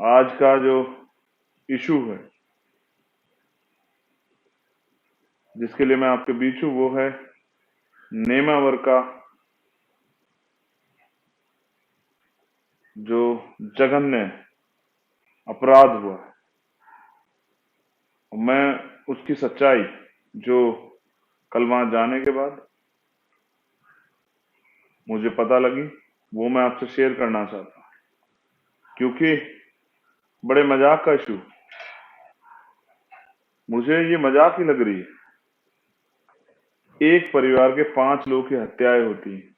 आज का जो इशू है जिसके लिए मैं आपके बीच हूँ वो है नेमावर का जो जघन्य अपराध हुआ है। मैं उसकी सच्चाई जो कल वहां जाने के बाद मुझे पता लगी वो मैं आपसे शेयर करना चाहता हूँ, क्योंकि बड़े मजाक का इशू मुझे ये मजाक ही लग रही है। एक परिवार के 5 लोगों की हत्याएं होती हैं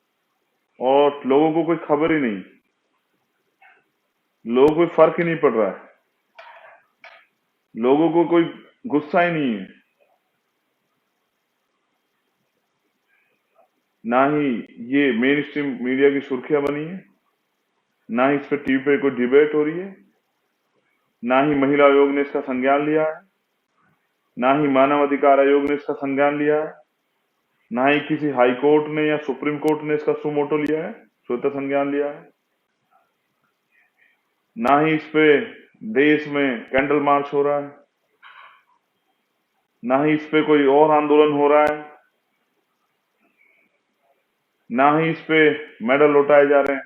और लोगों को कोई खबर ही नहीं, लोगों को कोई फर्क ही नहीं पड़ रहा है, लोगों को कोई गुस्सा ही नहीं है, ना ही ये मेन स्ट्रीम मीडिया की सुर्खियां बनी है, ना ही इस पे टीवी पे कोई डिबेट हो रही है, ना ही महिला आयोग ने इसका संज्ञान लिया है, ना ही मानव अधिकार आयोग ने इसका संज्ञान लिया है, ना ही किसी हाई कोर्ट ने या सुप्रीम कोर्ट ने इसका सुमोटो लिया है, स्वतः संज्ञान लिया है, ना ही इस पे देश में कैंडल मार्च हो रहा है, ना ही इस पे कोई और आंदोलन हो रहा है, ना ही इस पे मेडल लौटाए जा रहे हैं,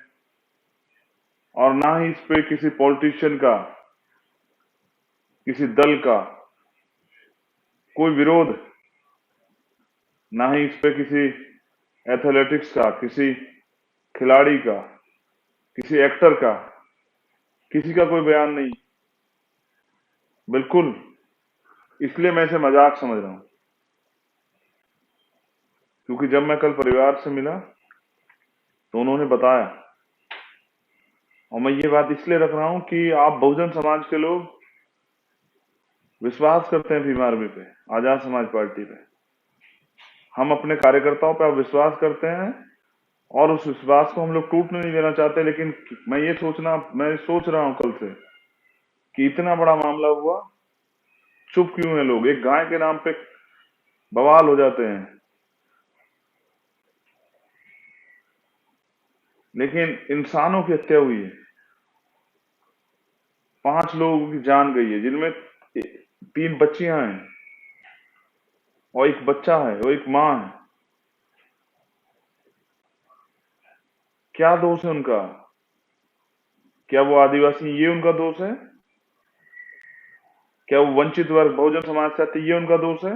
और ना ही इस पे किसी पॉलिटिशियन का, किसी दल का कोई विरोध, ना ही इस पे किसी एथलेटिक्स का, किसी खिलाड़ी का, किसी एक्टर का, किसी का कोई बयान नहीं। बिल्कुल, इसलिए मैं इसे मजाक समझ रहा हूं, क्योंकि जब मैं कल परिवार से मिला तो उन्होंने बताया, और मैं ये बात इसलिए रख रहा हूं कि आप बहुजन समाज के लोग विश्वास करते हैं भीम आर्मी पे, आजाद समाज पार्टी पे, हम अपने कार्यकर्ताओं पे आप विश्वास करते हैं और उस विश्वास को हम लोग टूटने नहीं देना चाहते। लेकिन मैं सोच रहा हूं कल से कि इतना बड़ा मामला हुआ, चुप क्यों है लोग? एक गाय के नाम पे बवाल हो जाते हैं, लेकिन इंसानों की हत्या हुई है, 5 लोगों की जान गई है, जिनमें 3 बच्चियां हैं और एक बच्चा है और एक माँ है। क्या दोष है उनका? क्या वो आदिवासी, ये उनका दोष है? क्या वो वंचित वर्ग बहुजन समाज से आते, ये उनका दोष है?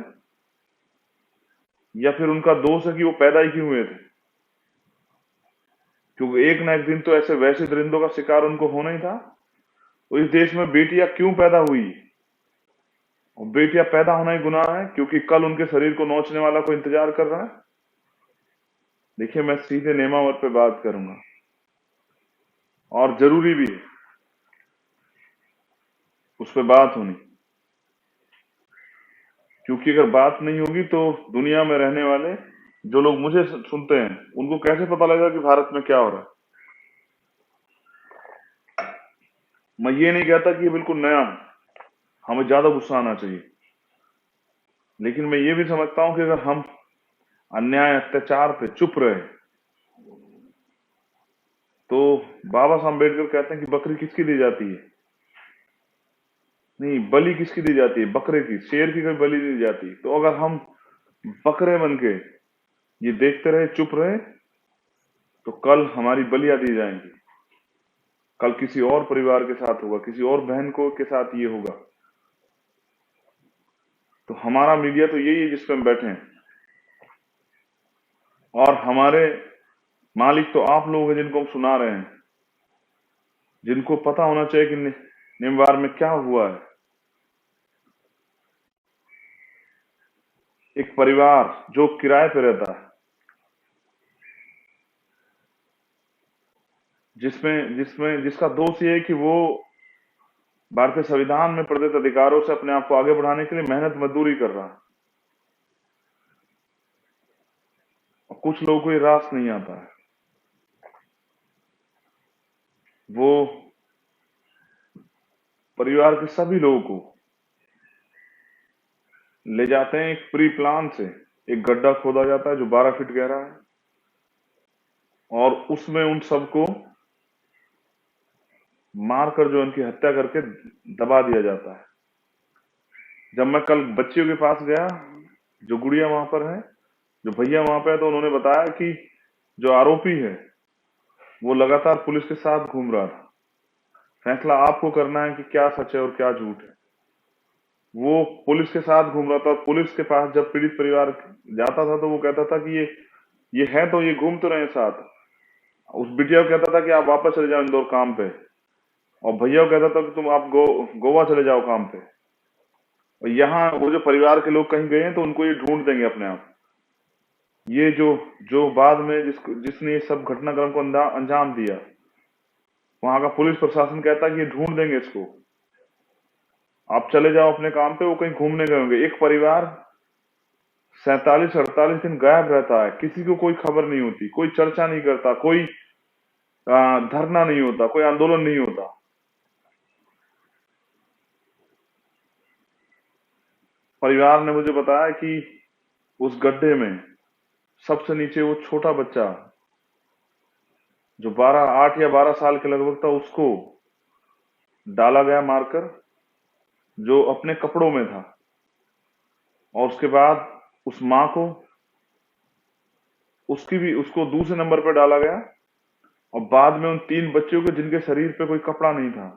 या फिर उनका दोष है कि वो पैदा ही क्यों हुए थे? क्योंकि एक ना एक दिन तो ऐसे वैसे दरिंदों का शिकार उनको होना ही था। तो इस देश में बेटियां क्यों पैदा हुई? और बेटियां पैदा होना ही गुनाह है क्योंकि कल उनके शरीर को नोचने वाला कोई इंतजार कर रहा है। देखिए, मैं सीधे नेमावर पे बात करूंगा, और जरूरी भी है उस पर बात होनी, क्योंकि अगर बात नहीं होगी तो दुनिया में रहने वाले जो लोग मुझे सुनते हैं उनको कैसे पता लगेगा कि भारत में क्या हो रहा है। मैं ये नहीं कहता कि ये बिल्कुल नया है, हमें ज्यादा गुस्सा आना चाहिए, लेकिन मैं ये भी समझता हूं कि अगर हम अन्याय अत्याचार पे चुप रहे तो बाबा साहब अम्बेडकर कहते हैं कि बकरी किसकी दी जाती है? नहीं, बलि किसकी दी जाती है? बकरे की, शेर की कोई बलि दी जाती। तो अगर हम बकरे बन के ये देखते रहे, चुप रहे, तो कल हमारी बलियां दी जाएंगी, कल किसी और परिवार के साथ होगा, किसी और बहन को के साथ ये होगा। तो हमारा मीडिया तो यही है जिस पे हम बैठे हैं, और हमारे मालिक तो आप लोग हैं जिनको हम सुना रहे हैं, जिनको पता होना चाहिए कि निम्बार में क्या हुआ है। एक परिवार जो किराए पे रहता है, जिसका दोष ये है कि वो भारतीय संविधान में प्रदत्त अधिकारों से अपने आप को आगे बढ़ाने के लिए मेहनत मजदूरी कर रहा है, और कुछ लोगों को ये रास नहीं आता है। वो परिवार के सभी लोगों को ले जाते हैं, एक प्री प्लान से एक गड्ढा खोदा जाता है जो 12 फीट गहरा है, और उसमें उन सबको मारकर जो उनकी हत्या करके दबा दिया जाता है। जब मैं कल बच्चियों के पास गया, जो गुड़िया वहां पर है, जो भैया वहां पे है, तो उन्होंने बताया कि जो आरोपी है वो लगातार पुलिस के साथ घूम रहा था। फैसला आपको करना है कि क्या सच है और क्या झूठ है। वो पुलिस के साथ घूम रहा था। पुलिस के पास जब पीड़ित परिवार जाता था तो वो कहता था कि ये है तो ये घूम तो रहे हैं साथ। उस बिटिया को कहता था कि आप वापस चले जाओ इंदौर काम पे, और भैया को कहता था कि तुम आप गोवा चले जाओ काम पे। और यहाँ वो जो परिवार के लोग कहीं गए हैं तो उनको ये ढूंढ देंगे अपने आप। ये जो जो बाद में जिसने ये सब घटनाक्रम को अंजाम दिया, वहां का पुलिस प्रशासन कहता है कि ये ढूंढ देंगे इसको, आप चले जाओ अपने काम पे। वो कहीं घूमने गए होंगे। एक परिवार 47-48 दिन गायब रहता है, किसी को कोई खबर नहीं होती, कोई चर्चा नहीं करता, कोई धरना नहीं होता, कोई आंदोलन नहीं होता। परिवार ने मुझे बताया कि उस गड्ढे में सबसे नीचे वो छोटा बच्चा जो 8 या 12 साल के लगभग था, उसको डाला गया मारकर, जो अपने कपड़ों में था। और उसके बाद उस माँ को, उसको दूसरे नंबर पर डाला गया। और बाद में उन 3 बच्चों को जिनके शरीर पे कोई कपड़ा नहीं था।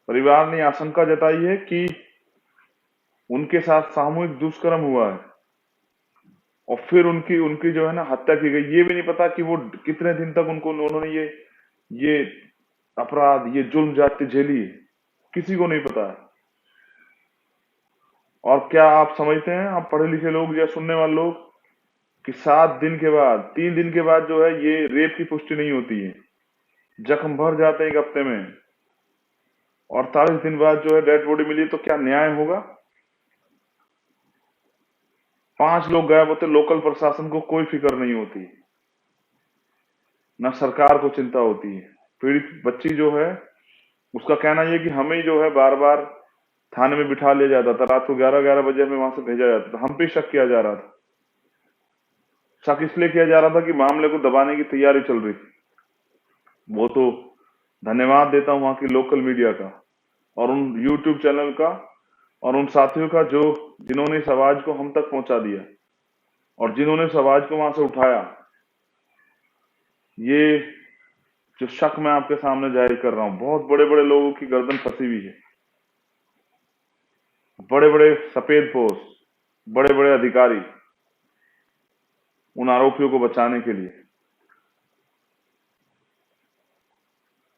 परिवार ने आशंका जताई है कि उनके साथ सामूहिक दुष्कर्म हुआ है और फिर उनकी उनकी जो है ना हत्या की गई। ये भी नहीं पता कि वो कितने दिन तक उन्होंने ये अपराध, ये जुल्म जाति झेली है, किसी को नहीं पता है। और क्या आप समझते हैं, आप पढ़े लिखे लोग या सुनने वाले लोग, कि 7 दिन के बाद, 3 दिन के बाद जो है ये रेप की पुष्टि नहीं होती है, जख्म भर जाते हैं 1 हफ्ते में, और 48 दिन बाद जो है डेड बॉडी मिली, तो क्या न्याय होगा? 5 लोग गायब होते, लोकल प्रशासन को कोई फिक्र नहीं होती, न सरकार को चिंता होती है। पीड़ित बच्ची जो है, उसका कहना यह कि हमें जो है बार बार थाने में बिठा लिया जाता था, रात को 11-11 बजे हमें वहां से भेजा जाता था, हम पे शक किया जा रहा था। शक इसलिए किया जा रहा था कि मामले को दबाने की तैयारी चल रही थी। वो तो धन्यवाद देता हूं वहां की लोकल मीडिया का और उन यूट्यूब चैनल का और उन साथियों का जिन्होंने इस आवाज को हम तक पहुंचा दिया और जिन्होंने इस आवाज को वहां से उठाया। ये जो शक मैं आपके सामने जाहिर कर रहा हूं, बहुत बड़े बड़े लोगों की गर्दन फंसी हुई है, बड़े बड़े सफेद पोश, बड़े बड़े अधिकारी, उन आरोपियों को बचाने के लिए।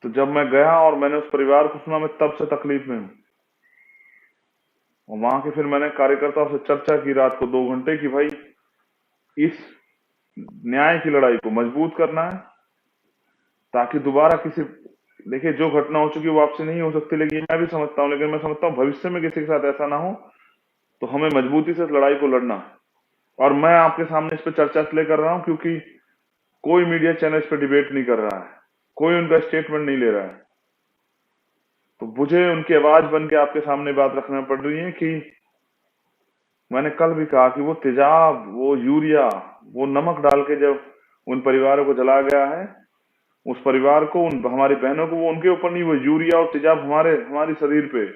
तो जब मैं गया और मैंने उस परिवार को सुना, मैं तब से तकलीफ में हूं। और वहां के फिर मैंने कार्यकर्ताओं से चर्चा की रात को 2 घंटे की भाई इस न्याय की लड़ाई को मजबूत करना है, ताकि दोबारा देखिए जो घटना हो चुकी वो वापसी नहीं हो सकती, लेकिन मैं भी समझता हूँ, लेकिन मैं समझता हूँ भविष्य में किसी के साथ ऐसा ना हो, तो हमें मजबूती से इस लड़ाई को लड़ना है। और मैं आपके सामने इस पर चर्चा इसलिए कर रहा हूं क्योंकि कोई मीडिया चैनल इस पर डिबेट नहीं कर रहा है, कोई उनका स्टेटमेंट नहीं ले रहा है। तो मुझे उनकी आवाज बन के आपके सामने बात रखना पड़ रही है कि मैंने कल भी कहा कि वो तेजाब, वो यूरिया, वो नमक डाल के जब उन परिवारों को जला गया है, उस परिवार को, हमारी बहनों को, वो उनके ऊपर नहीं, वो यूरिया और तेजाब हमारे शरीर पे,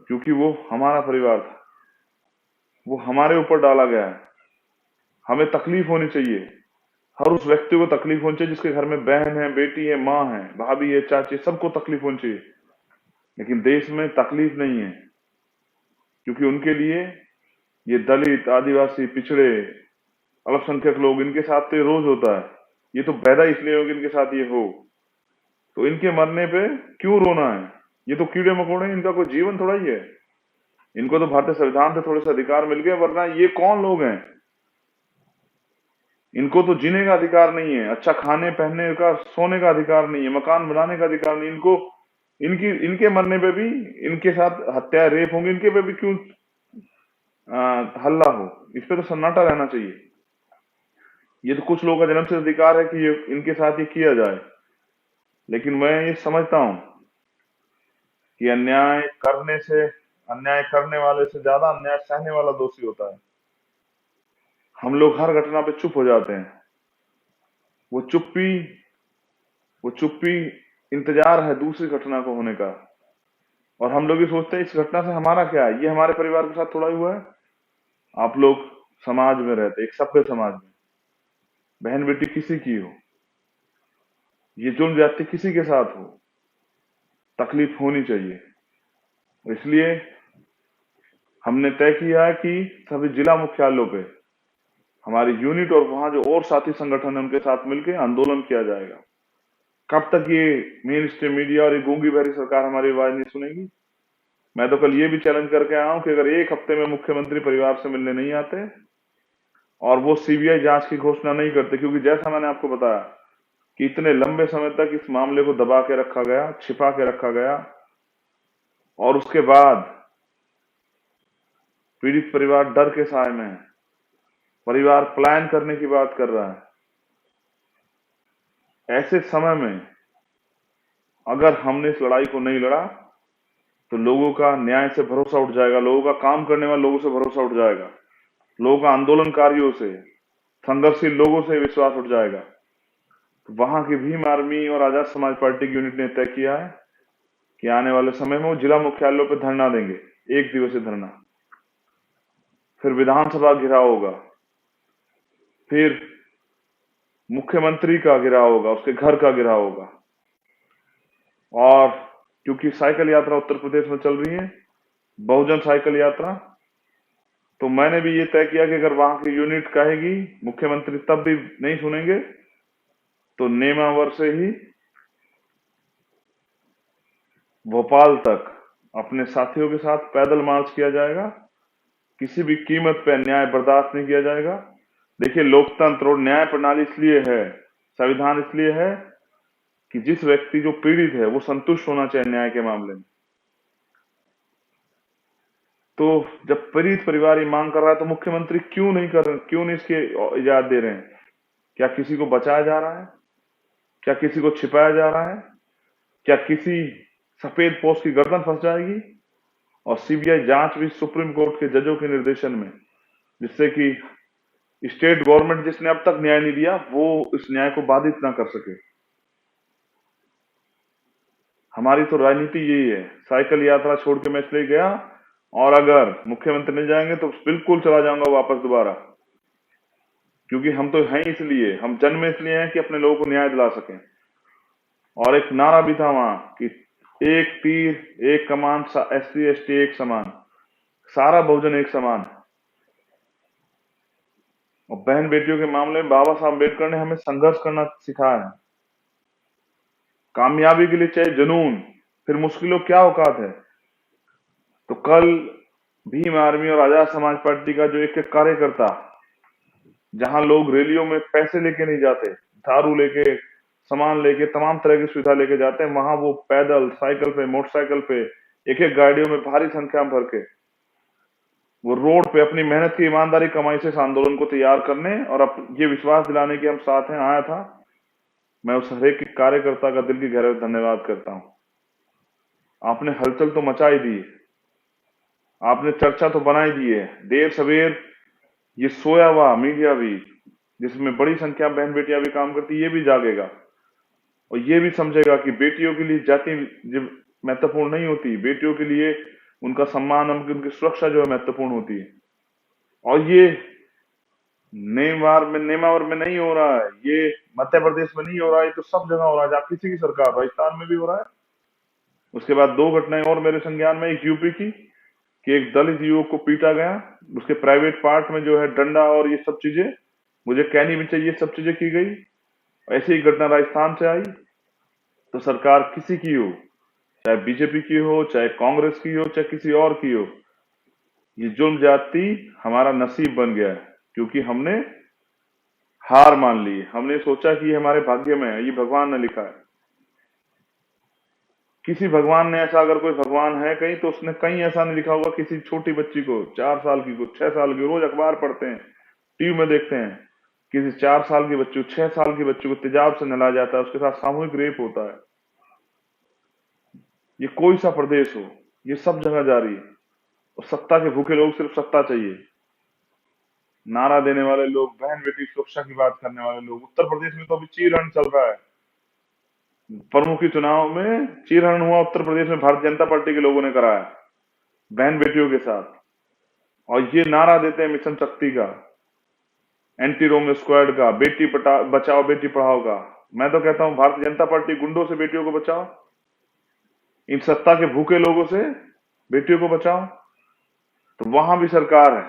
क्योंकि वो हमारा परिवार था, वो हमारे ऊपर डाला गया है। हमें तकलीफ होनी चाहिए, हर उस व्यक्ति को तकलीफ होनी चाहिए जिसके घर में बहन है, बेटी है, माँ है, भाभी है, चाची, सबको तकलीफ होनी चाहिए। लेकिन देश में तकलीफ नहीं है, क्योंकि उनके लिए ये दलित, आदिवासी, पिछड़े, अल्पसंख्यक लोग, इनके साथ तो ये रोज होता है। ये तो पैदा इसलिए हो कि इनके साथ ये हो, तो इनके मरने पे क्यों रोना है? ये तो कीड़े मकोड़े, इनका कोई जीवन थोड़ा ही है। इनको तो भारतीय संविधान से थोड़े से अधिकार मिल गए, वरना ये कौन लोग हैं? इनको तो जीने का अधिकार नहीं है, अच्छा खाने पहनने का, सोने का अधिकार नहीं है, मकान बनाने का अधिकार नहीं। इनको इनके मरने पे भी, इनके साथ हत्या, रेप होंगे, इनके पे भी क्यों हल्ला हो? इस पे तो सन्नाटा रहना चाहिए। ये तो कुछ लोगों का जन्म से अधिकार है कि इनके साथ ये किया जाए। लेकिन मैं ये समझता हूं कि अन्याय करने वाले से ज्यादा अन्याय सहने वाला दोषी होता है। हम लोग हर घटना पे चुप हो जाते हैं। वो चुप्पी इंतजार है दूसरी घटना को होने का। और हम लोग ये सोचते हैं इस घटना से हमारा क्या है, ये हमारे परिवार के साथ थोड़ा ही हुआ है। आप लोग समाज में रहते, एक सभ्य समाज में, बहन बेटी किसी की हो, ये जुल्म ज्यादती किसी के साथ हो, तकलीफ होनी चाहिए। इसलिए हमने तय किया है कि सभी जिला मुख्यालयों पे हमारी यूनिट और वहां जो और साथी संगठन है उनके साथ मिलकर आंदोलन किया जाएगा। कब तक ये मेन स्ट्रीम मीडिया और ये गूंगी बहरी सरकार हमारी आवाज नहीं सुनेगी? मैं तो कल ये भी चैलेंज करके आया हूं कि अगर एक हफ्ते में मुख्यमंत्री परिवार से मिलने नहीं आते और वो सीबीआई जांच की घोषणा नहीं करते, क्योंकि जैसा मैंने आपको बताया कि इतने लंबे समय तक इस मामले को दबा के रखा गया, छिपा के रखा गया, और उसके बाद पीड़ित परिवार डर के साए में है, परिवार पलायन करने की बात कर रहा है। ऐसे समय में अगर हमने इस लड़ाई को नहीं लड़ा तो लोगों का न्याय से भरोसा उठ जाएगा, लोगों का काम करने वाले लोगों से भरोसा उठ जाएगा, लोगों का आंदोलनकारियों से, संघर्षशील लोगों से विश्वास उठ जाएगा। तो वहां की भीम आर्मी और आजाद समाज पार्टी की यूनिट ने तय किया है कि आने वाले समय में वो जिला मुख्यालयों पर धरना देंगे, 1 दिवसीय धरना। फिर विधानसभा घेराव होगा, फिर मुख्यमंत्री का घेराव होगा, उसके घर का घेराव होगा। और क्योंकि साइकिल यात्रा उत्तर प्रदेश में चल रही है, बहुजन साइकिल यात्रा, तो मैंने भी ये तय किया कि अगर वहां की यूनिट कहेगी मुख्यमंत्री तब भी नहीं सुनेंगे तो नेमावर से ही भोपाल तक अपने साथियों के साथ पैदल मार्च किया जाएगा। किसी भी कीमत पर अन्याय बर्दाश्त नहीं किया जाएगा। देखिए, लोकतंत्र और न्याय प्रणाली इसलिए है, संविधान इसलिए है कि जिस व्यक्ति जो पीड़ित है वो संतुष्ट होना चाहिए न्याय के मामले में। तो जब पीड़ित परिवार ये मांग कर रहा है तो मुख्यमंत्री क्यों नहीं इसकी इजाजत दे रहे हैं? क्या किसी को बचाया जा रहा है? क्या किसी को छिपाया जा रहा है? क्या किसी सफेद पोस्ट की गर्दन फंस जाएगी? और सीबीआई जांच भी सुप्रीम कोर्ट के जजों के निर्देशन में, जिससे कि स्टेट गवर्नमेंट जिसने अब तक न्याय नहीं दिया वो इस न्याय को बाधित ना कर सके। हमारी तो राजनीति यही है। साइकिल यात्रा छोड़ के मैं इसलिए गया, और अगर मुख्यमंत्री नहीं जाएंगे तो बिल्कुल चला जाऊंगा वापस दोबारा, क्योंकि हम तो हैं इसलिए, हम जन्म इसलिए हैं कि अपने लोगों को न्याय दिला सकें। और एक नारा भी था वहां कि एक तीर एक कमान, SC ST एक समान, सारा बहुजन एक समान। और बहन बेटियों के मामले में बाबा साहब अम्बेडकर ने हमें संघर्ष करना सिखाया है। कामयाबी के लिए चाहिए जुनून, फिर मुश्किलों क्या औकात है। तो कल भीम आर्मी और आजाद समाज पार्टी का जो एक एक कार्यकर्ता, जहां लोग रैलियों में पैसे लेके नहीं जाते, दारू लेके, सामान लेके, तमाम तरह की सुविधा लेके जाते हैं, वहां वो पैदल, साइकिल पे, मोटरसाइकिल पे, एक एक गाड़ियों में भारी संख्या में भर के वो रोड पे अपनी मेहनत की ईमानदारी कमाई से इस आंदोलन को तैयार करने और ये विश्वास दिलाने के हम साथ हैं आया था। मैं उस हरेक कार्यकर्ता का दिल की गहराई से धन्यवाद करता हूं। आपने हलचल तो मचाई दी, आपने चर्चा तो बनाई दी है। देर सवेर ये सोया हुआ मीडिया भी, जिसमें बड़ी संख्या में बहन बेटियां भी काम करती, ये भी जागेगा और ये भी समझेगा कि बेटियों के लिए जाति महत्वपूर्ण नहीं होती, बेटियों के लिए उनका सम्मान, उनकी सुरक्षा जो है महत्वपूर्ण होती है। और ये नेमावर में नहीं हो रहा है, ये मध्य प्रदेश में नहीं हो रहा है, ये तो सब जगह हो रहा है। जहाँ किसी की सरकार, राजस्थान में भी हो रहा है। उसके बाद 2 घटनाएं और मेरे संज्ञान में, एक यूपी की कि एक दलित युवक को पीटा गया, उसके प्राइवेट पार्ट में जो है डंडा और ये सब चीजें, मुझे कहनी भी चाहिए, सब चीजें की गई। ऐसी ही घटना राजस्थान से आई। तो सरकार किसी की हो, चाहे बीजेपी की हो, चाहे कांग्रेस की हो, चाहे किसी और की हो, ये जुल्म ज्यादती हमारा नसीब बन गया है, क्योंकि हमने हार मान ली। हमने सोचा कि ये हमारे भाग्य में है, ये भगवान ने लिखा है। किसी भगवान ने ऐसा, अगर कोई भगवान है कहीं, तो उसने कहीं ऐसा नहीं लिखा होगा किसी छोटी बच्ची को, 4 साल की को, 6 साल की, रोज अखबार पढ़ते हैं, टीवी में देखते हैं, किसी 4 साल की बच्ची, 6 साल की बच्ची को तेजाब से नहलाया जाता है, उसके साथ सामूहिक रेप होता है। ये कोई सा प्रदेश हो, ये सब जगह जारी है। और सत्ता के भूखे लोग सिर्फ सत्ता चाहिए, नारा देने वाले लोग, बहन बेटी सुरक्षा की बात करने वाले लोग। उत्तर प्रदेश में तो अभी चीर रण चल रहा है, प्रमुखी चुनाव में चीरहरण हुआ उत्तर प्रदेश में, भारतीय जनता पार्टी के लोगों ने कराया बहन बेटियों के साथ। और ये नारा देते हैं मिशन शक्ति का, एंटी रोमियो स्क्वाड का, बेटी बचाओ बेटी पढ़ाओ का। मैं तो कहता हूं भारतीय जनता पार्टी गुंडों से बेटियों को बचाओ, इन सत्ता के भूखे लोगों से बेटियों को बचाओ। तो वहां भी सरकार है,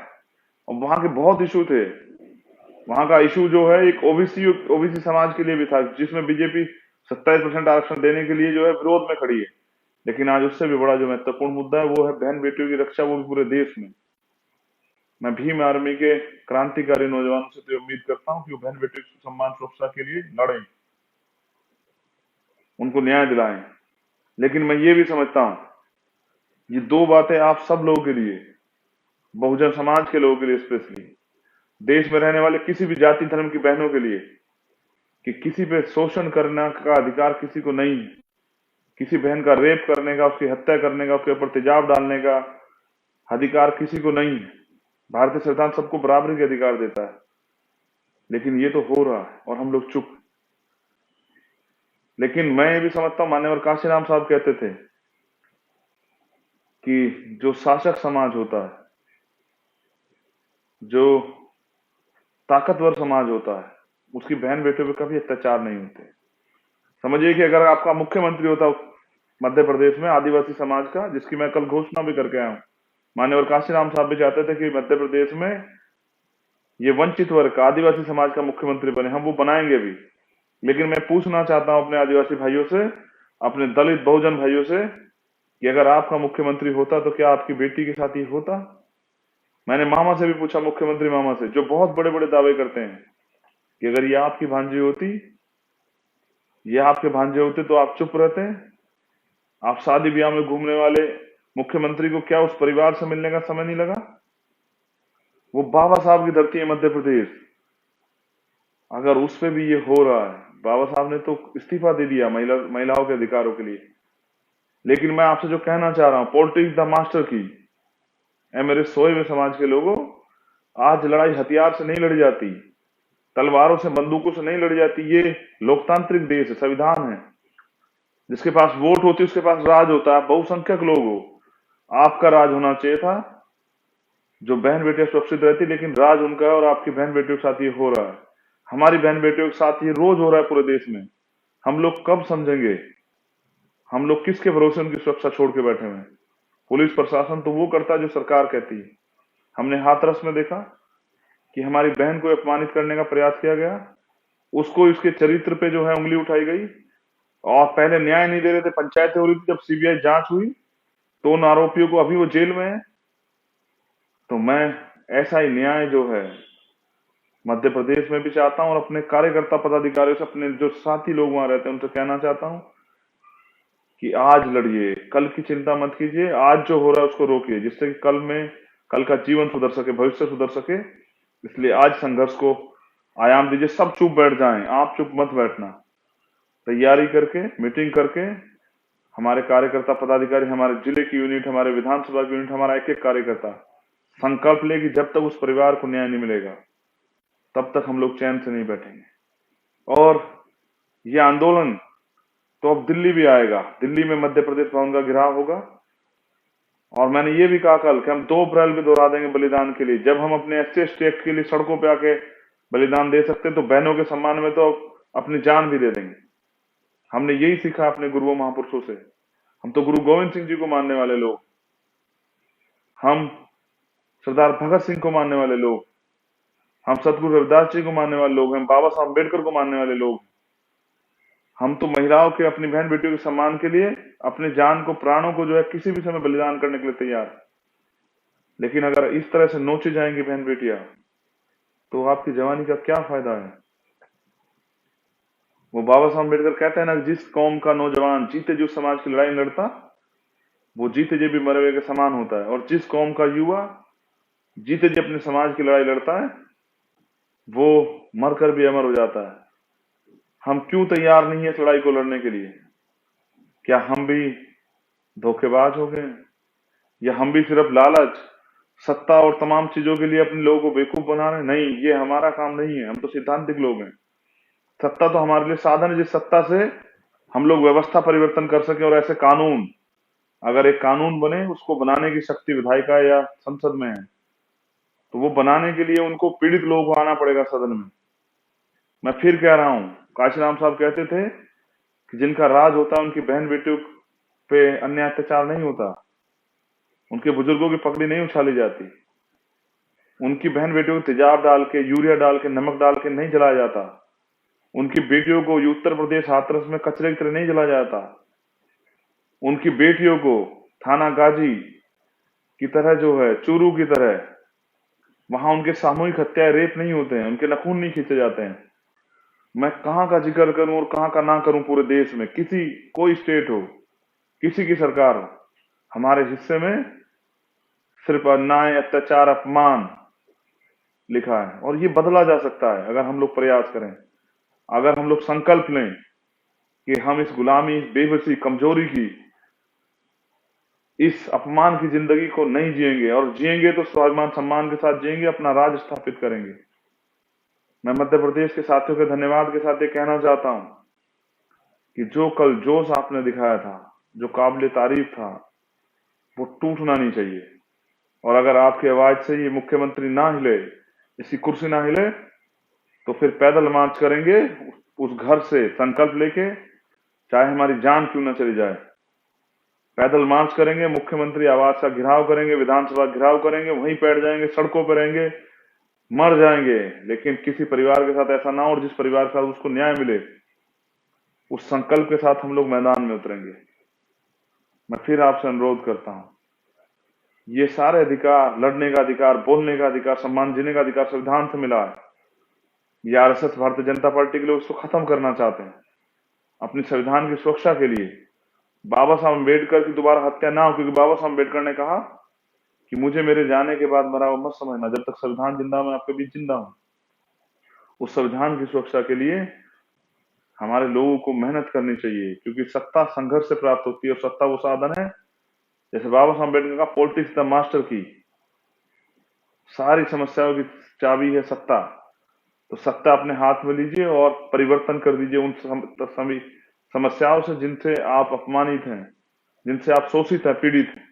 और वहां के बहुत इशू थे। वहां का इशू जो है एक ओबीसी समाज के लिए भी था, जिसमें बीजेपी 27% आरक्षण देने के लिए जो है विरोध में खड़ी है। लेकिन आज उससे भी बड़ा जो महत्वपूर्ण मुद्दा है वो है बहन बेटियों की रक्षा, वो भी पूरे देश में। मैं भीम आर्मी के क्रांतिकारी नौजवानों से तो उम्मीद करता हूं कि वो बहन बेटियों की सम्मान सुरक्षा के लिए लड़ें, उनको न्याय दिलाएं। लेकिन मैं ये भी समझता हूं, ये दो बातें आप सब लोगों के लिए, बहुजन समाज के लोगों के लिए स्पेशली, देश में रहने वाले किसी भी जाति धर्म की बहनों के लिए, कि किसी पे शोषण करने का अधिकार किसी को नहीं है। किसी बहन का रेप करने का, उसकी हत्या करने का, उसके ऊपर तेजाब डालने का अधिकार किसी को नहीं है। भारतीय संविधान सबको बराबरी के अधिकार देता है, लेकिन ये तो हो रहा है और हम लोग चुप। लेकिन मैं ये भी समझता हूं, मान्यवर काशीराम साहब कहते थे कि जो शासक समाज होता है, जो ताकतवर समाज होता है, उसकी बहन बेटियों पे कभी अत्याचार नहीं होते। समझिए कि अगर आपका मुख्यमंत्री होता मध्य प्रदेश में आदिवासी समाज का, जिसकी मैं कल घोषणा भी करके आया हूं, मान्यवर काशीराम साहब भी चाहते थे कि मध्य प्रदेश में ये वंचित वर्ग आदिवासी समाज का मुख्यमंत्री बने, हम वो बनाएंगे भी। लेकिन मैं पूछना चाहता हूं अपने आदिवासी भाइयों से, अपने दलित बहुजन भाइयों से, कि अगर आपका मुख्यमंत्री होता तो क्या आपकी बेटी के साथ ही होता? मैंने मामा से भी पूछा, मुख्यमंत्री मामा से, जो बहुत बड़े बड़े दावे करते हैं कि अगर ये आपकी भांजी होती, ये आपके भांजे होते तो आप चुप रहते? आप शादी ब्याह में घूमने वाले मुख्यमंत्री को क्या उस परिवार से मिलने का समय नहीं लगा? वो बाबा साहब की धरती है मध्य प्रदेश। अगर उस पे भी ये हो रहा है, बाबा साहब ने तो इस्तीफा दे दिया महिलाओं के अधिकारों के लिए। लेकिन मैं आपसे जो कहना चाह रहा हूं, पॉलिटिक्स द मास्टर की, मेरे सोए हुए समाज के लोगों, आज लड़ाई हथियार से नहीं लड़ी जाती, तलवारों से बंदूकों से नहीं लड़ी जाती। ये लोकतांत्रिक देश है, संविधान है। जिसके पास वोट होती है उसके पास राज होता है, बहुसंख्यक लोग हो। आपका राज होना चाहिए था, जो बहन बेटियां सुरक्षित रहती, लेकिन राज उनका है और आपकी बहन बेटियों के साथ ये हो रहा है। हमारी बहन बेटियों के साथ ये रोज हो रहा है पूरे देश में। हम लोग कब समझेंगे? हम लोग किसके भरोसे उनकी सुरक्षा छोड़ के बैठे हुए हैं? पुलिस प्रशासन तो वो करता है जो सरकार कहती है। हमने हाथरस में देखा कि हमारी बहन को अपमानित करने का प्रयास किया गया, उसको इसके चरित्र पे जो है उंगली उठाई गई, और पहले न्याय नहीं दे रहे थे, पंचायतें हो रही थी। जब सीबीआई जांच हुई तो उन आरोपियों को अभी वो जेल में है। तो मैं ऐसा ही न्याय जो है मध्य प्रदेश में भी चाहता हूं, और अपने कार्यकर्ता पदाधिकारियों से, अपने जो साथी लोग वहां रहते हैं उनसे कहना चाहता हूं कि आज लड़िए, कल की चिंता मत कीजिए। आज जो हो रहा है उसको रोकिए, जिससे कि कल का जीवन सुधर सके, भविष्य सुधर सके। इसलिए आज संघर्ष को आयाम दीजिए। सब चुप बैठ जाएं, आप चुप मत बैठना। तैयारी करके, मीटिंग करके, हमारे कार्यकर्ता पदाधिकारी, हमारे जिले की यूनिट, हमारे विधानसभा की यूनिट, हमारा एक एक कार्यकर्ता संकल्प ले कि जब तक उस परिवार को न्याय नहीं मिलेगा तब तक हम लोग चैन से नहीं बैठेंगे। और ये आंदोलन तो अब दिल्ली भी आएगा। दिल्ली में मध्य प्रदेश भवन का घेराव होगा, और मैंने ये भी कहा कल कि हम 2 अप्रैल भी दोहरा देंगे बलिदान के लिए। जब हम अपने SC/ST एक्ट के लिए सड़कों पे आके बलिदान दे सकते, तो बहनों के सम्मान में तो अपनी जान भी दे देंगे। हमने यही सीखा अपने गुरुओं महापुरुषों से। हम तो गुरु गोविंद सिंह जी को मानने वाले लोग, हम सरदार भगत सिंह को मानने वाले लोग, हम सतगुरु रविदास जी को मानने वाले लोग, हम बाबा साहब अम्बेडकर को मानने वाले लोग। हम तो महिलाओं के, अपनी बहन बेटियों के सम्मान के लिए अपने जान को, प्राणों को जो है किसी भी समय बलिदान करने के लिए तैयार। लेकिन अगर इस तरह से नोची जाएंगी बहन बेटियां, तो आपकी जवानी का क्या फायदा है? वो बाबा साहब अम्बेडकर कहते हैं ना, जिस कौम का नौजवान जीते जी उस समाज की लड़ाई लड़ता, वो जीते जी भी मरे हुए के समान होता है। और जिस कौम का युवा जीते जी अपने समाज की लड़ाई लड़ता है, वो मरकर भी अमर हो जाता है। हम क्यों तैयार नहीं है इस लड़ाई को लड़ने के लिए? क्या हम भी धोखेबाज हो गए, या हम भी सिर्फ लालच, सत्ता और तमाम चीजों के लिए अपने लोगों को बेवकूफ बना रहे हैं? नहीं, ये हमारा काम नहीं है। हम तो सिद्धांतिक लोग हैं। सत्ता तो हमारे लिए साधन है, जिस सत्ता से हम लोग व्यवस्था परिवर्तन कर सके और ऐसे कानून, अगर एक कानून बने उसको बनाने की शक्ति विधायिका या संसद में है, तो वो बनाने के लिए उनको पीड़ित लोगों को आना पड़ेगा सदन में। मैं फिर कह रहा हूँ, काशीराम साहब कहते थे कि जिनका राज होता है उनकी बहन बेटियों पे अन्याय अत्याचार नहीं होता, उनके बुजुर्गों की पगड़ी नहीं उछाली जाती, उनकी बहन बेटियों को तेजाब डाल के, यूरिया डाल के, नमक डाल के नहीं जलाया जाता, उनकी बेटियों को उत्तर प्रदेश हाथरस में कचरे की तरह नहीं जलाया जाता, उनकी बेटियों को थाना गाजी की तरह जो है, चूरू की तरह, वहां उनके सामूहिक हत्याएं, रेप नहीं होते हैं, उनके नखून नहीं खींचे जाते हैं। मैं कहाँ का जिक्र करूं और कहाँ का ना करूं, पूरे देश में किसी, कोई स्टेट हो, किसी की सरकार हो, हमारे हिस्से में सिर्फ अन्याय, अत्याचार, अपमान लिखा है। और ये बदला जा सकता है अगर हम लोग प्रयास करें, अगर हम लोग संकल्प लें कि हम इस गुलामी, इस बेबसी, कमजोरी की, इस अपमान की जिंदगी को नहीं जिएंगे, और जिएंगे तो स्वाभिमान सम्मान के साथ जिएंगे, अपना राज स्थापित करेंगे। मैं मध्य प्रदेश के साथियों के धन्यवाद के साथ ये कहना चाहता हूं कि जो कल जोश आपने दिखाया था, जो काबिल तारीफ था, वो टूटना नहीं चाहिए। और अगर आपकी आवाज से ये मुख्यमंत्री ना हिले, इसकी कुर्सी ना हिले, तो फिर पैदल मार्च करेंगे उस घर से, संकल्प लेके, चाहे हमारी जान क्यों न चली जाए। पैदल मार्च करेंगे, मुख्यमंत्री आवास का घेराव करेंगे, विधानसभा घेराव करेंगे, वहीं बैठ जाएंगे, सड़कों पर रहेंगे, मर जाएंगे, लेकिन किसी परिवार के साथ ऐसा ना हो, और जिस परिवार के साथ उसको न्याय मिले, उस संकल्प के साथ हम लोग मैदान में उतरेंगे। मैं फिर आपसे अनुरोध करता हूं, ये सारे अधिकार, लड़ने का अधिकार, बोलने का अधिकार, सम्मान जीने का अधिकार संविधान से मिला है। ये आरएसएस, भारतीय जनता पार्टी के लोग इसको खत्म करना चाहते हैं अपनी संविधान की सुरक्षा के लिए। बाबा साहब अम्बेडकर की दोबारा हत्या ना हो, क्योंकि बाबा साहब अम्बेडकर ने कहा कि मुझे मेरे जाने के बाद मरा हुआ मत समझना, जब तक संविधान जिंदा मैं आपके बीच जिंदा हूं। उस संविधान की सुरक्षा के लिए हमारे लोगों को मेहनत करनी चाहिए, क्योंकि सत्ता संघर्ष से प्राप्त होती है, और सत्ता वो साधन है, जैसे बाबा साहब अम्बेडकर का, पॉलिटिक्स द मास्टर की, सारी समस्याओं की चाबी है सत्ता। तो सत्ता अपने हाथ में लीजिए और परिवर्तन कर दीजिए उन सभी समस्याओं से जिनसे आप अपमानित हैं, जिनसे आप शोषित हैं, पीड़ित हैं।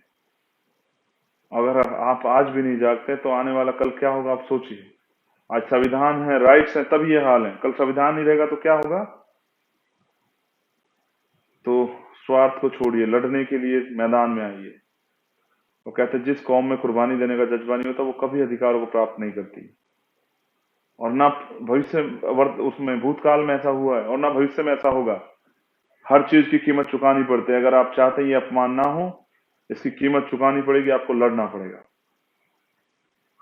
अगर आप आज भी नहीं जागते तो आने वाला कल क्या होगा आप सोचिए। आज संविधान है, राइट्स हैं, तब ये हाल है, कल संविधान नहीं रहेगा तो क्या होगा। तो स्वार्थ को छोड़िए, लड़ने के लिए मैदान में आइए। वो कहते हैं जिस कौम में कुर्बानी देने का जज्बा नहीं होता वो कभी अधिकारों को प्राप्त नहीं करती, और ना भविष्य उसमें भूतकाल में ऐसा हुआ है और ना भविष्य में ऐसा होगा। हर चीज की कीमत चुकानी पड़ती है। अगर आप चाहते हैं ये अपमान ना हो, इसकी कीमत चुकानी पड़ेगी, आपको लड़ना पड़ेगा।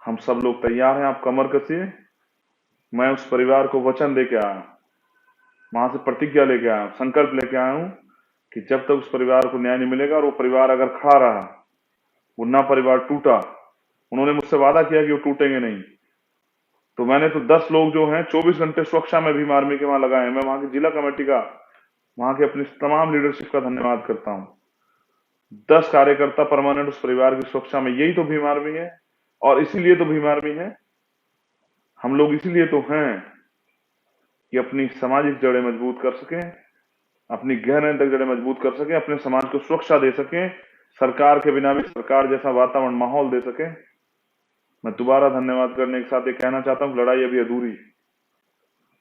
हम सब लोग तैयार हैं, आप कमर कसिए। मैं उस परिवार को वचन देके आया, वहां से प्रतिज्ञा लेके आया, संकल्प लेके आया हूं कि जब तक उस परिवार को न्याय नहीं मिलेगा, और वो परिवार अगर खड़ा रहा, वो ना परिवार टूटा, उन्होंने मुझसे वादा किया कि वो टूटेंगे नहीं, तो मैंने तो 10 लोग जो हैं 24 घंटे सुरक्षा में भीम आर्मी के वहां लगाए हैं। मैं वहां की जिला कमेटी का, वहां के अपनी तमाम लीडरशिप का धन्यवाद करता हूं। 10 कार्यकर्ता परमानेंट उस परिवार की सुरक्षा में, यही तो भीम आर्मी है, और इसीलिए तो भीम आर्मी है। हम लोग इसीलिए तो हैं कि अपनी सामाजिक जड़ें मजबूत कर सकें, अपनी गहन तक जड़ें मजबूत कर सकें, अपने समाज को सुरक्षा दे सकें, सरकार के बिना भी सरकार जैसा वातावरण, माहौल दे सकें। मैं दोबारा धन्यवाद करने के साथ ये कहना चाहता हूं, लड़ाई अभी अधूरी,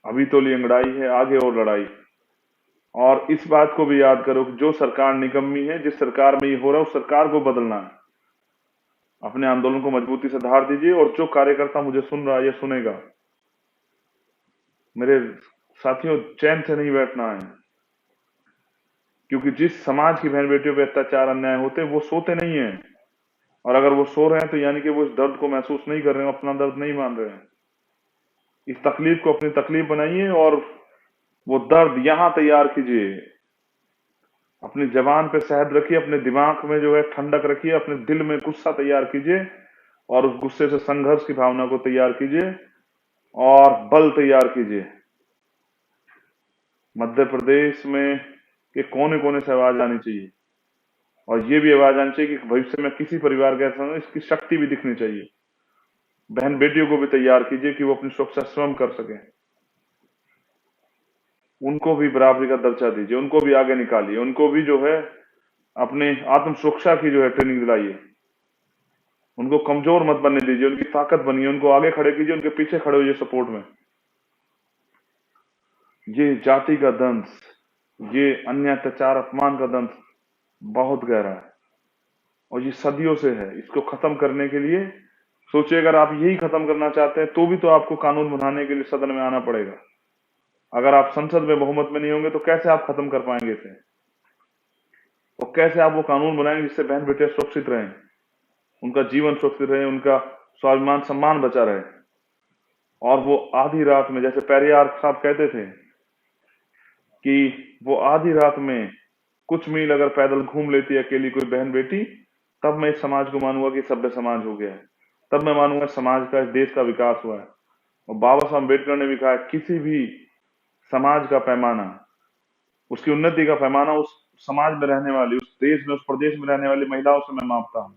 अभी तो लिंगड़ाई है, आगे और लड़ाई। और इस बात को भी याद करो कि जो सरकार निकम्मी है, जिस सरकार में ये हो रहा है, उस सरकार को बदलना है। अपने आंदोलन को मजबूती से धार दीजिए, और जो कार्यकर्ता मुझे सुन रहा है या सुनेगा, मेरे साथियों, चैन से नहीं बैठना है, क्योंकि जिस समाज की बहन बेटियों पे अत्याचार, अन्याय होते, वो सोते नहीं है। और अगर वो सो रहे हैं तो यानी कि वो इस दर्द को महसूस नहीं कर रहे हैं, अपना दर्द नहीं मान रहे हैं। इस तकलीफ को अपनी तकलीफ बनाइए, और वो दर्द यहां तैयार कीजिए। अपनी जबान पे शहद रखिए, अपने दिमाग में जो है ठंडक रखिए, अपने दिल में गुस्सा तैयार कीजिए, और उस गुस्से से संघर्ष की भावना को तैयार कीजिए, और बल तैयार कीजिए। मध्य प्रदेश में के कोने कोने से आवाज आनी चाहिए, और ये भी आवाज आनी चाहिए कि भविष्य में किसी परिवार के ऐसा, इसकी शक्ति भी दिखनी चाहिए। बहन बेटियों को भी तैयार कीजिए कि वो अपनी सुरक्षा स्वयं कर सके। उनको भी बराबरी का दर्जा दीजिए, उनको भी आगे निकालिए, उनको भी जो है अपने आत्म सुरक्षा की जो है ट्रेनिंग दिलाइए। उनको कमजोर मत बनने दीजिए, उनकी ताकत बनिए, उनको आगे खड़े कीजिए, उनके पीछे खड़े होइए सपोर्ट में। ये जाति का दंश, ये अन्य अत्याचार अपमान का दंश बहुत गहरा है और ये सदियों से है। इसको खत्म करने के लिए सोचिए, अगर आप यही खत्म करना चाहते हैं तो भी तो आपको कानून बनाने के लिए सदन में आना पड़ेगा। अगर आप संसद में बहुमत में नहीं होंगे तो कैसे आप खत्म कर पाएंगे इसे, और कैसे आप वो कानून बनाएंगे जिससे बहन बेटियां सुरक्षित रहें, उनका जीवन सुरक्षित रहे, उनका स्वाभिमान सम्मान बचा रहे। और वो आधी रात में, जैसे पेरियार साहब कहते थे कि वो आधी रात में कुछ मील अगर पैदल घूम लेती है अकेली कोई बहन बेटी, तब मैं इस समाज को मानूंगा कि सभ्य समाज हो गया है, तब मैं मानूंगा समाज का, इस देश का विकास हुआ है। और बाबा साहब अम्बेडकर ने भी कहा, किसी भी समाज का पैमाना, उसकी उन्नति का पैमाना उस समाज में रहने वाली, उस देश में, उस प्रदेश में रहने वाली महिलाओं से मैं मापता हूं।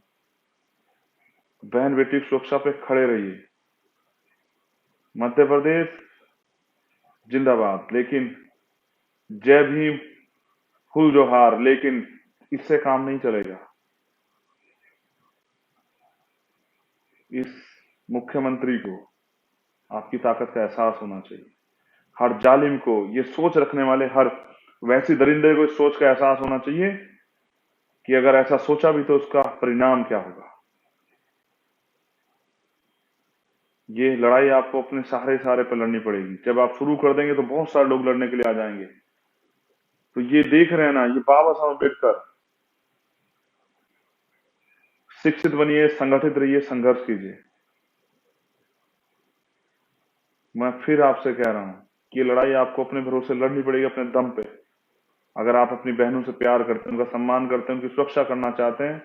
बहन बेटी की सुरक्षा पे खड़े रहिए। मध्य प्रदेश जिंदाबाद, लेकिन जय भीम, हुल जोहार, लेकिन इससे काम नहीं चलेगा। इस मुख्यमंत्री को आपकी ताकत का एहसास होना चाहिए। हर जालिम को, ये सोच रखने वाले हर वैसी दरिंदे को इस सोच का एहसास होना चाहिए कि अगर ऐसा सोचा भी तो उसका परिणाम क्या होगा। ये लड़ाई आपको अपने सहारे पर लड़नी पड़ेगी। जब आप शुरू कर देंगे तो बहुत सारे लोग लड़ने के लिए आ जाएंगे। तो ये देख रहे हैं ना, ये बाबा साहब अम्बेडकर, शिक्षित बनिए, संगठित रहिए, संघर्ष कीजिए। मैं फिर आपसे कह रहा हूं कि ये लड़ाई आपको अपने भरोसे लड़नी पड़ेगी, अपने दम पे। अगर आप अपनी बहनों से प्यार करते हैं, उनका सम्मान करते हैं, उनकी सुरक्षा करना चाहते हैं,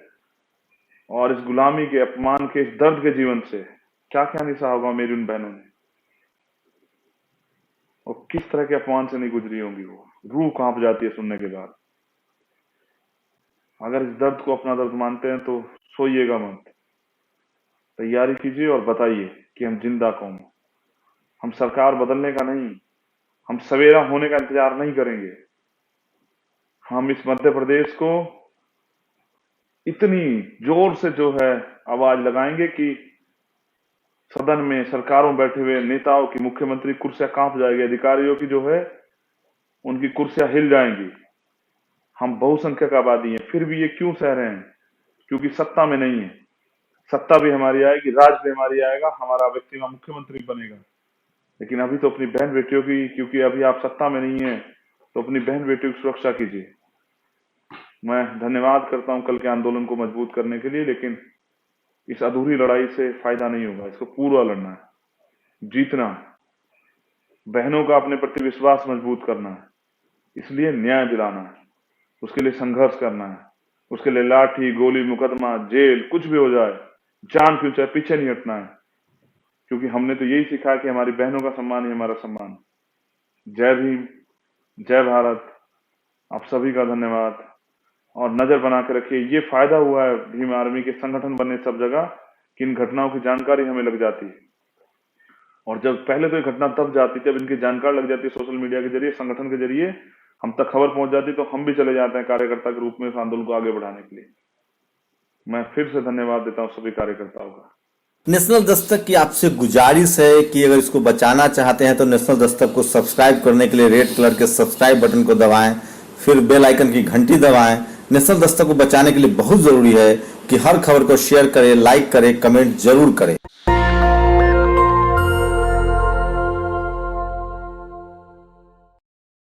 और इस गुलामी के, अपमान के, इस दर्द के जीवन से क्या क्या नहीं सहा होगा मेरी उन बहनों ने, और किस तरह के अपमान से नहीं गुजरी होंगी, वो रूह कांप जाती है सुनने के बाद। अगर इस दर्द को अपना दर्द मानते हैं तो सोइएगा मत, तैयारी कीजिए और बताइए कि हम जिंदा कौम। हम सरकार बदलने का नहीं, हम सवेरा होने का इंतजार नहीं करेंगे। हम इस मध्य प्रदेश को इतनी जोर से जो है आवाज लगाएंगे कि सदन में, सरकारों में बैठे हुए नेताओं की, मुख्यमंत्री कुर्सियां कांप जाएगी, अधिकारियों की जो है उनकी कुर्सियां हिल जाएंगी। हम बहुसंख्यक आबादी हैं, फिर भी ये क्यों सह रहे हैं? क्योंकि सत्ता में नहीं है। सत्ता भी हमारी आएगी, राज भी हमारी आएगा, हमारा व्यक्ति का मुख्यमंत्री बनेगा। लेकिन अभी तो अपनी बहन बेटियों की, क्योंकि अभी आप सत्ता में नहीं है, तो अपनी बहन बेटियों की सुरक्षा कीजिए। मैं धन्यवाद करता हूं कल के आंदोलन को मजबूत करने के लिए, लेकिन इस अधूरी लड़ाई से फायदा नहीं होगा। इसको पूरा लड़ना है, जीतना है, बहनों का अपने प्रति विश्वास मजबूत करना है, इसलिए न्याय दिलाना है, उसके लिए संघर्ष करना है, उसके लिए लाठी, गोली, मुकदमा, जेल, कुछ भी हो जाए, जान क्यों चाहे, पीछे नहीं हटना है। क्योंकि हमने तो यही सीखा कि हमारी बहनों का सम्मान ही हमारा सम्मान। जय भीम, जय भारत। आप सभी का धन्यवाद, और नजर बना के रखिए। ये फायदा हुआ है भीम आर्मी के संगठन बनने सब जगह कि इन घटनाओं की जानकारी हमें लग जाती है, और जब पहले तो ये घटना तब जाती थी, अब इनकी जानकारी लग जाती है सोशल मीडिया के जरिए, संगठन के जरिए हम तक खबर पहुंच जाती, तो हम भी चले जाते हैं कार्यकर्ता के रूप में इस आंदोलन को आगे बढ़ाने के लिए। मैं फिर से धन्यवाद देता हूं सभी कार्यकर्ताओं का। नेशनल दस्तक की आपसे गुजारिश है कि अगर इसको बचाना चाहते हैं तो नेशनल दस्तक को सब्सक्राइब करने के लिए रेड कलर के सब्सक्राइब बटन को दबाएं, फिर बेल आइकन की घंटी दबाएं। नेशनल दस्तक को बचाने के लिए बहुत जरूरी है कि हर खबर को शेयर करें, लाइक करें, कमेंट जरूर करें।